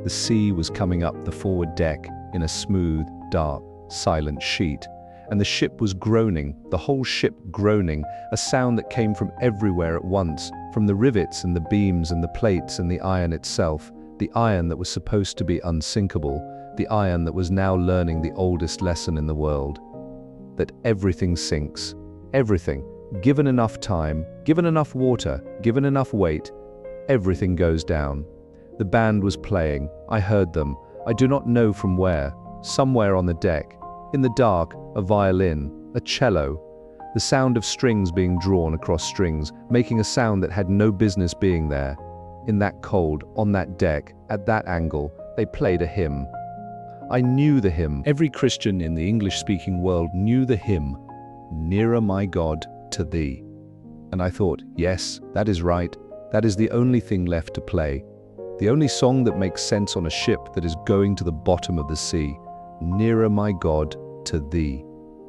The sea was coming up the forward deck in a smooth, dark, silent sheet, and the ship was groaning, the whole ship groaning, a sound that came from everywhere at once, from the rivets and the beams and the plates and the iron itself, the iron that was supposed to be unsinkable, the iron that was now learning the oldest lesson in the world, that everything sinks, everything, given enough time, given enough water, given enough weight, everything goes down. The band was playing. I heard them. I do not know from where. Somewhere on the deck. In the dark, a violin, a cello. The sound of strings being drawn across strings, making a sound that had no business being there. In that cold, on that deck, at that angle, they played a hymn. I knew the hymn. Every Christian in the English-speaking world knew the hymn, "Nearer, my God, to Thee." And I thought, yes, that is right. That is the only thing left to play. The only song that makes sense on a ship that is going to the bottom of the sea. Nearer, my God, to Thee.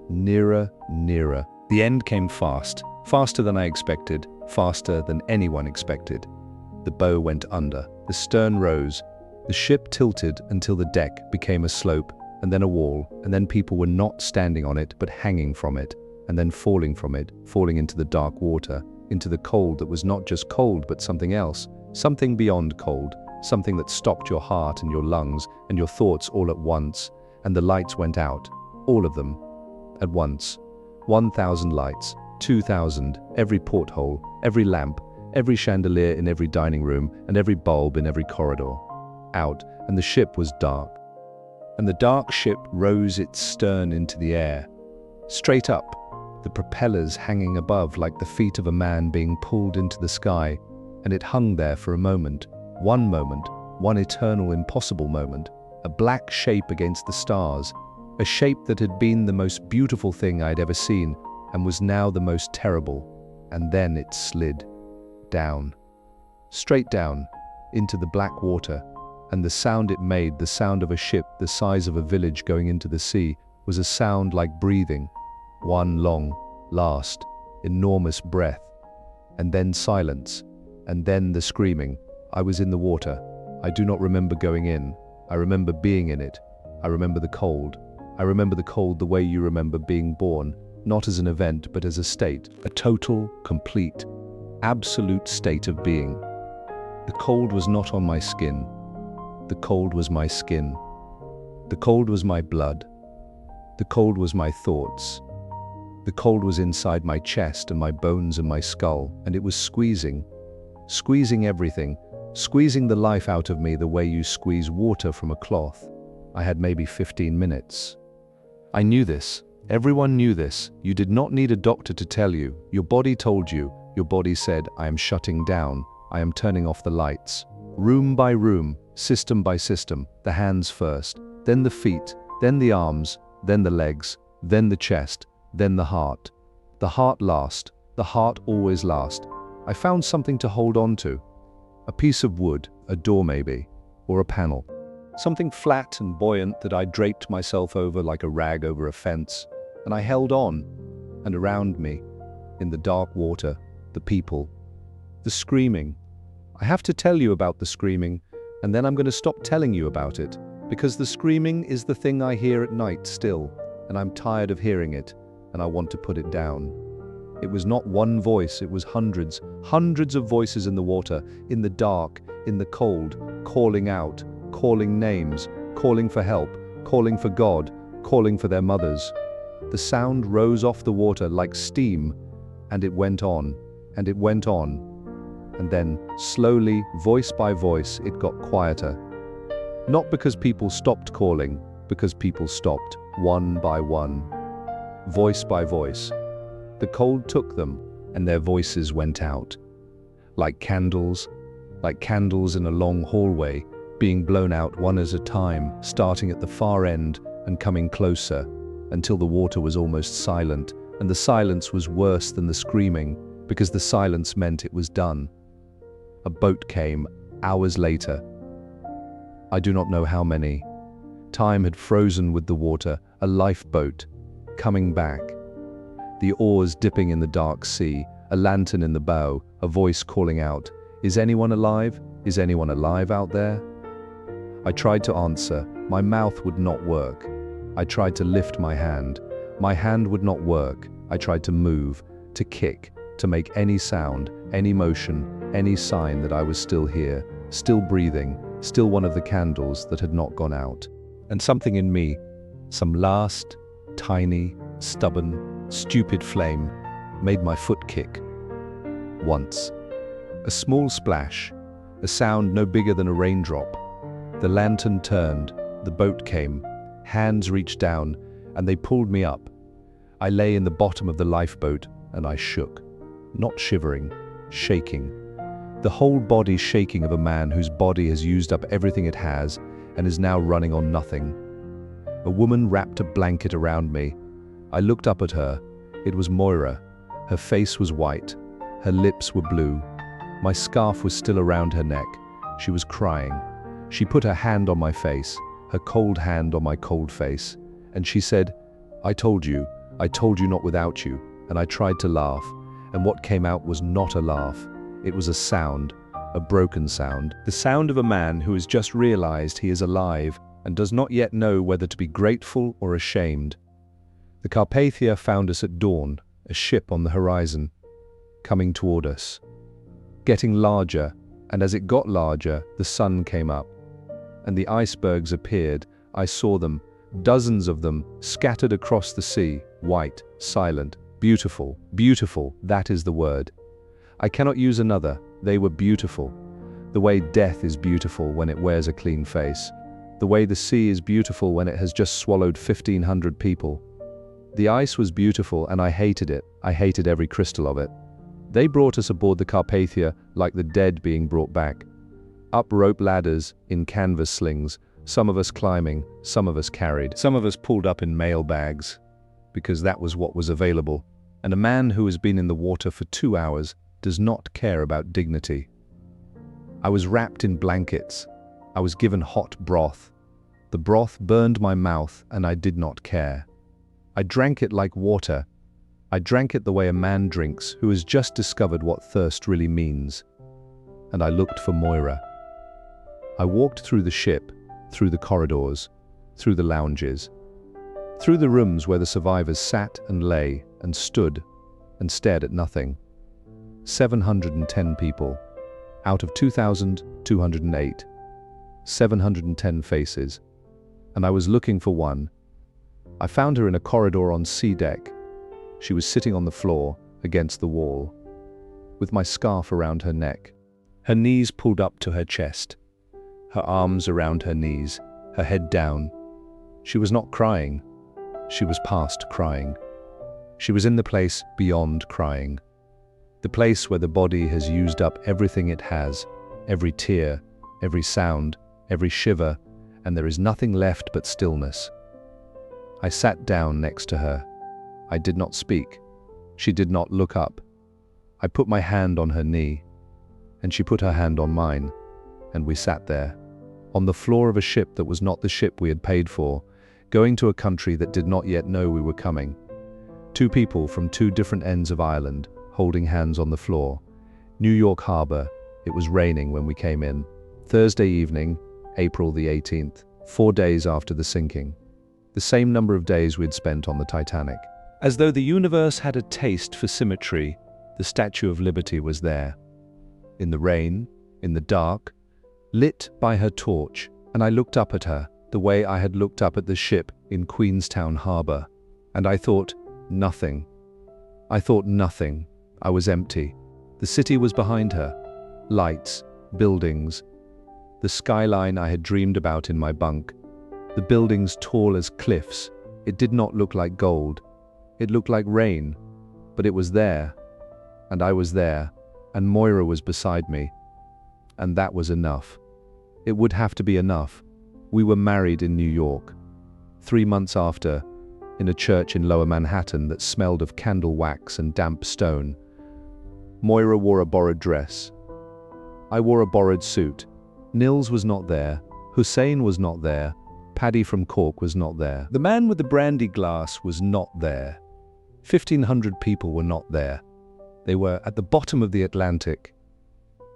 Nearer, nearer. The end came fast, faster than I expected, faster than anyone expected. The bow went under, the stern rose, the ship tilted until the deck became a slope, and then a wall, and then people were not standing on it but hanging from it, and then falling from it, falling into the dark water, into the cold that was not just cold but something else, something beyond cold, something that stopped your heart and your lungs and your thoughts all at once, and the lights went out, all of them, at once. 1,000 lights, 2,000, every porthole, every lamp, every chandelier in every dining room, and every bulb in every corridor. Out, and the ship was dark. And the dark ship rose its stern into the air, straight up, the propellers hanging above like the feet of a man being pulled into the sky, and it hung there for a moment, one eternal impossible moment, a black shape against the stars, a shape that had been the most beautiful thing I'd ever seen and was now the most terrible, and then it slid down, straight down, into the black water, and the sound it made, the sound of a ship the size of a village going into the sea, was a sound like breathing, one long, last, enormous breath, and then silence, and then the screaming. I was in the water. I do not remember going in. I remember being in it. I remember the cold. I remember the cold the way you remember being born, not as an event, but as a state, a total, complete, absolute state of being. The cold was not on my skin. The cold was my skin. The cold was my blood. The cold was my thoughts. The cold was inside my chest and my bones and my skull, and it was squeezing everything, squeezing the life out of me the way you squeeze water from a cloth. I had maybe 15 minutes. I knew this. Everyone knew this. You did not need a doctor to tell you. Your body told you. Your body said, I am shutting down. I am turning off the lights. Room by room, system by system, the hands first, then the feet, then the arms, then the legs, then the chest, then the heart. The heart last. The heart always last. I found something to hold on to. A piece of wood, a door maybe, or a panel. Something flat and buoyant that I draped myself over like a rag over a fence, and I held on, and around me, in the dark water, the people, the screaming. I have to tell you about the screaming, and then I'm going to stop telling you about it, because the screaming is the thing I hear at night still, and I'm tired of hearing it, and I want to put it down. It was not one voice, it was hundreds, hundreds of voices in the water, in the dark, in the cold, calling out, calling names, calling for help, calling for God, calling for their mothers. The sound rose off the water like steam, and it went on, and it went on. And then, slowly, voice by voice, it got quieter. Not because people stopped calling, because people stopped, one by one. Voice by voice. The cold took them, and their voices went out. Like candles in a long hallway, being blown out one at a time, starting at the far end and coming closer, until the water was almost silent, and the silence was worse than the screaming, because the silence meant it was done. A boat came, hours later. I do not know how many. Time had frozen with the water, a lifeboat, coming back. The oars dipping in the dark sea, a lantern in the bow, a voice calling out, "Is anyone alive? Is anyone alive out there?" I tried to answer. My mouth would not work. I tried to lift my hand. My hand would not work. I tried to move, to kick, to make any sound, any motion, any sign that I was still here, still breathing, still one of the candles that had not gone out. And something in me, some last, tiny, stubborn, stupid flame, made my foot kick. Once. A small splash, a sound no bigger than a raindrop. The lantern turned, the boat came, hands reached down, and they pulled me up. I lay in the bottom of the lifeboat, and I shook. Not shivering, shaking. The whole body shaking of a man whose body has used up everything it has and is now running on nothing. A woman wrapped a blanket around me. I looked up at her. It was Moira. Her face was white. Her lips were blue. My scarf was still around her neck. She was crying. She put her hand on my face, her cold hand on my cold face, and she said, I told you not without you," and I tried to laugh, and what came out was not a laugh. It was a sound, a broken sound, the sound of a man who has just realized he is alive and does not yet know whether to be grateful or ashamed. The Carpathia found us at dawn, a ship on the horizon, coming toward us, getting larger, and as it got larger, the sun came up, and the icebergs appeared. I saw them, dozens of them, scattered across the sea, white, silent, beautiful, beautiful, that is the word. I cannot use another. They were beautiful. The way death is beautiful when it wears a clean face. The way the sea is beautiful when it has just swallowed 1,500 people. The ice was beautiful and I hated it. I hated every crystal of it. They brought us aboard the Carpathia like the dead being brought back. Up rope ladders, in canvas slings, some of us climbing, some of us carried, some of us pulled up in mail bags, because that was what was available. And a man who has been in the water for 2 hours does not care about dignity. I was wrapped in blankets. I was given hot broth. The broth burned my mouth and I did not care. I drank it like water. I drank it the way a man drinks who has just discovered what thirst really means. And I looked for Moira. I walked through the ship, through the corridors, through the lounges, through the rooms where the survivors sat and lay and stood and stared at nothing. 710 people, out of 2,208, 710 faces, and I was looking for one. I found her in a corridor on C deck. She was sitting on the floor, against the wall, with my scarf around her neck, her knees pulled up to her chest, her arms around her knees, her head down. She was not crying. She was past crying. She was in the place beyond crying. The place where the body has used up everything it has, every tear, every sound, every shiver, and there is nothing left but stillness. I sat down next to her. I did not speak. She did not look up. I put my hand on her knee, and she put her hand on mine, and we sat there, on the floor of a ship that was not the ship we had paid for, going to a country that did not yet know we were coming. Two people from two different ends of Ireland, holding hands on the floor. New York Harbor. It was raining when we came in. Thursday evening, April the 18th, 4 days after the sinking. The same number of days we'd spent on the Titanic. As though the universe had a taste for symmetry, the Statue of Liberty was there. In the rain, in the dark, lit by her torch, and I looked up at her, the way I had looked up at the ship in Queenstown Harbor. And I thought, nothing. I thought nothing. I was empty. The city was behind her. Lights, buildings. The skyline I had dreamed about in my bunk. The buildings tall as cliffs. It did not look like gold. It looked like rain. But it was there. And I was there. And Moira was beside me. And that was enough. It would have to be enough. We were married in New York. 3 months after, in a church in Lower Manhattan that smelled of candle wax and damp stone. Moira wore a borrowed dress. I wore a borrowed suit. Nils was not there. Hussein was not there. Paddy from Cork was not there. The man with the brandy glass was not there. 1,500 people were not there. They were at the bottom of the Atlantic.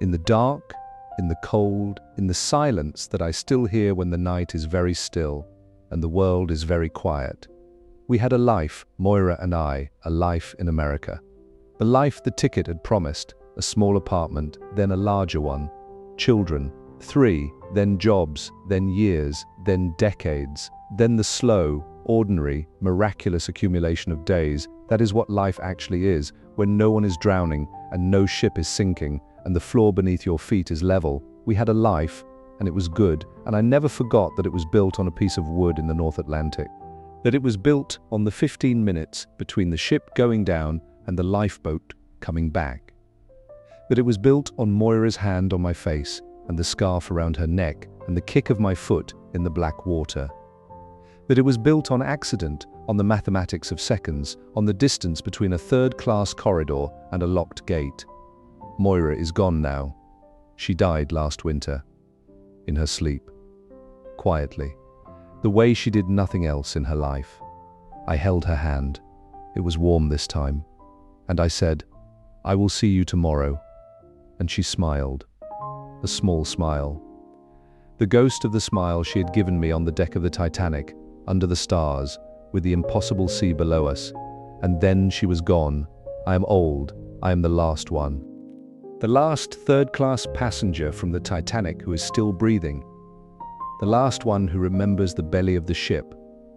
In the dark, in the cold, in the silence that I still hear when the night is very still and the world is very quiet. We had a life, Moira and I, a life in America. The life the ticket had promised, a small apartment, then a larger one. Children, 3, then jobs, then years, then decades, then the slow, ordinary, miraculous accumulation of days. That is what life actually is, when no one is drowning and no ship is sinking and the floor beneath your feet is level. We had a life, and it was good, and I never forgot that it was built on a piece of wood in the North Atlantic. That it was built on the 15 minutes between the ship going down and the lifeboat coming back. That it was built on Moira's hand on my face and the scarf around her neck and the kick of my foot in the black water. That it was built on accident, on the mathematics of seconds, on the distance between a third-class corridor and a locked gate. Moira is gone now. She died last winter, in her sleep, quietly, the way she did nothing else in her life. I held her hand. It was warm this time. And I said, "I will see you tomorrow." And she smiled, a small smile. The ghost of the smile she had given me on the deck of the Titanic, under the stars, with the impossible sea below us. And then she was gone. I am old. I am the last one. The last third-class passenger from the Titanic who is still breathing. The last one who remembers the belly of the ship,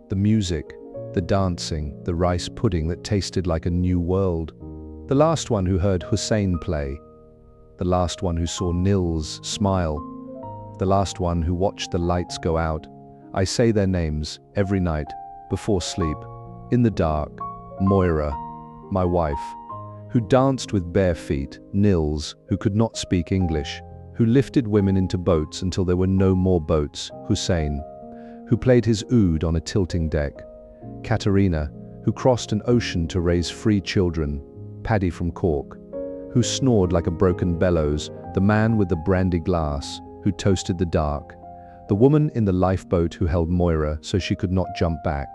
the music, the dancing, the rice pudding that tasted like a new world. The last one who heard Hussein play. The last one who saw Nils smile. The last one who watched the lights go out. I say their names every night, before sleep, in the dark. Moira, my wife, who danced with bare feet. Nils, who could not speak English, who lifted women into boats until there were no more boats. Hussein, who played his oud on a tilting deck. Katerina, who crossed an ocean to raise free children. Paddy from Cork, who snored like a broken bellows. The man with the brandy glass, who toasted the dark. The woman in the lifeboat who held Moira so she could not jump back.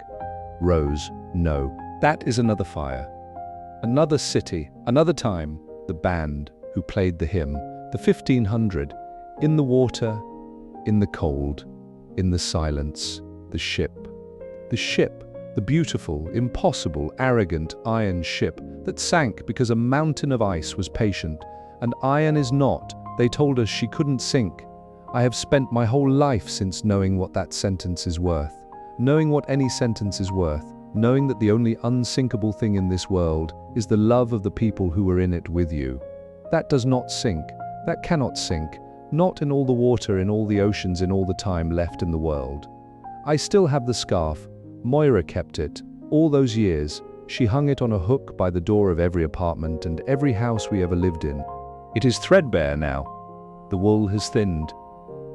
Rose, no. That is another fire. Another city, another time, the band who played the hymn, the 1500, in the water, in the cold, in the silence, the ship. The ship, the beautiful, impossible, arrogant iron ship that sank because a mountain of ice was patient, and iron is not. They told us she couldn't sink. I have spent my whole life since knowing what that sentence is worth, knowing what any sentence is worth, knowing that the only unsinkable thing in this world is the love of the people who were in it with you. That does not sink. That cannot sink. Not in all the water, in all the oceans, in all the time left in the world. I still have the scarf. Moira kept it. All those years, she hung it on a hook by the door of every apartment and every house we ever lived in. It is threadbare now. The wool has thinned.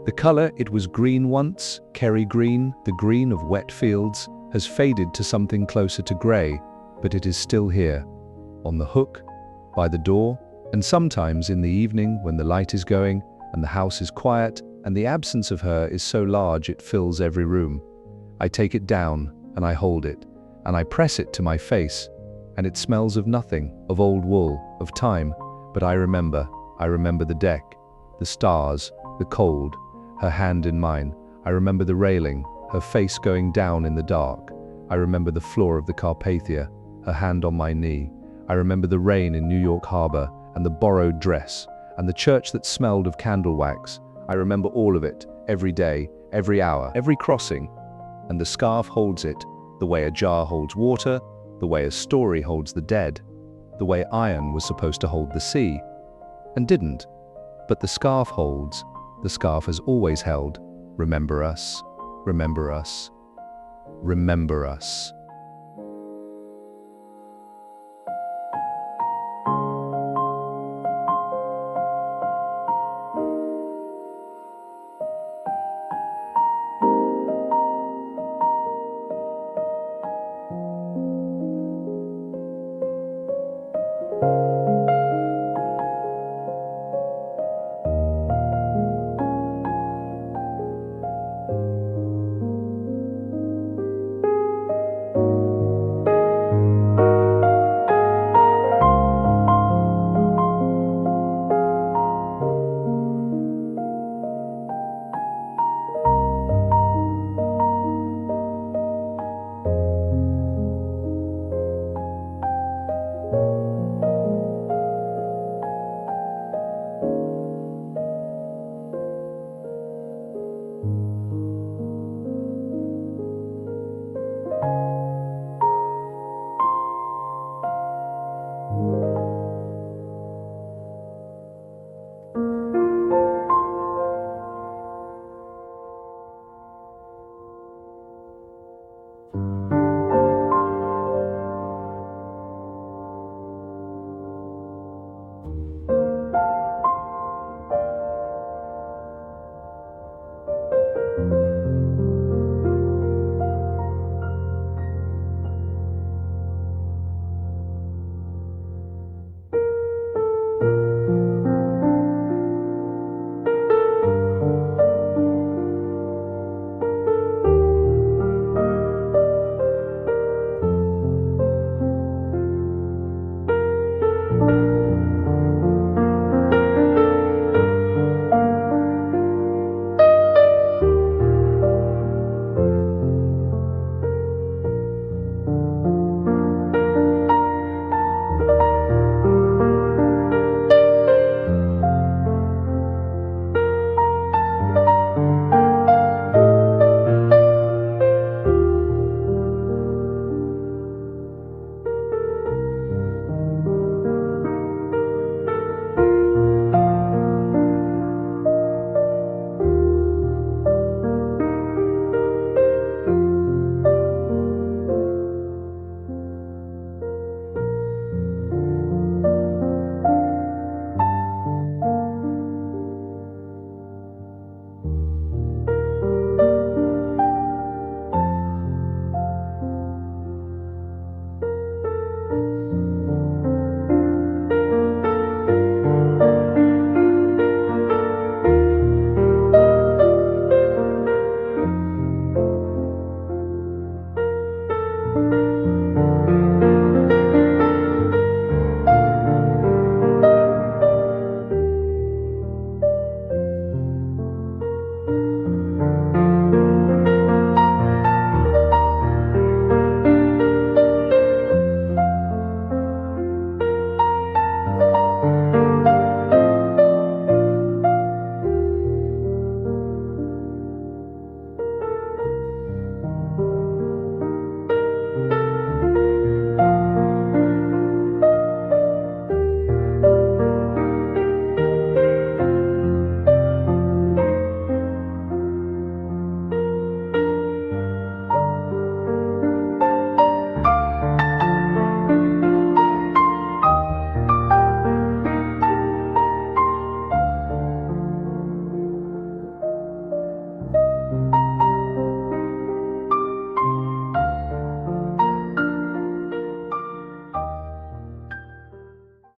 The color, it was green once, Kerry green, the green of wet fields, has faded to something closer to gray, but it is still here, on the hook, by the door, and sometimes in the evening when the light is going and the house is quiet and the absence of her is so large it fills every room. I take it down and I hold it, and I press it to my face, and it smells of nothing, of old wool, of time, but I remember the deck, the stars, the cold, her hand in mine. I remember the railing, her face going down in the dark. I remember the floor of the Carpathia, her hand on my knee. I remember the rain in New York Harbor, and the borrowed dress, and the church that smelled of candle wax. I remember all of it, every day, every hour, every crossing. And the scarf holds it, the way a jar holds water, the way a story holds the dead, the way iron was supposed to hold the sea, and didn't. But the scarf holds, the scarf has always held. Remember us, remember us, remember us.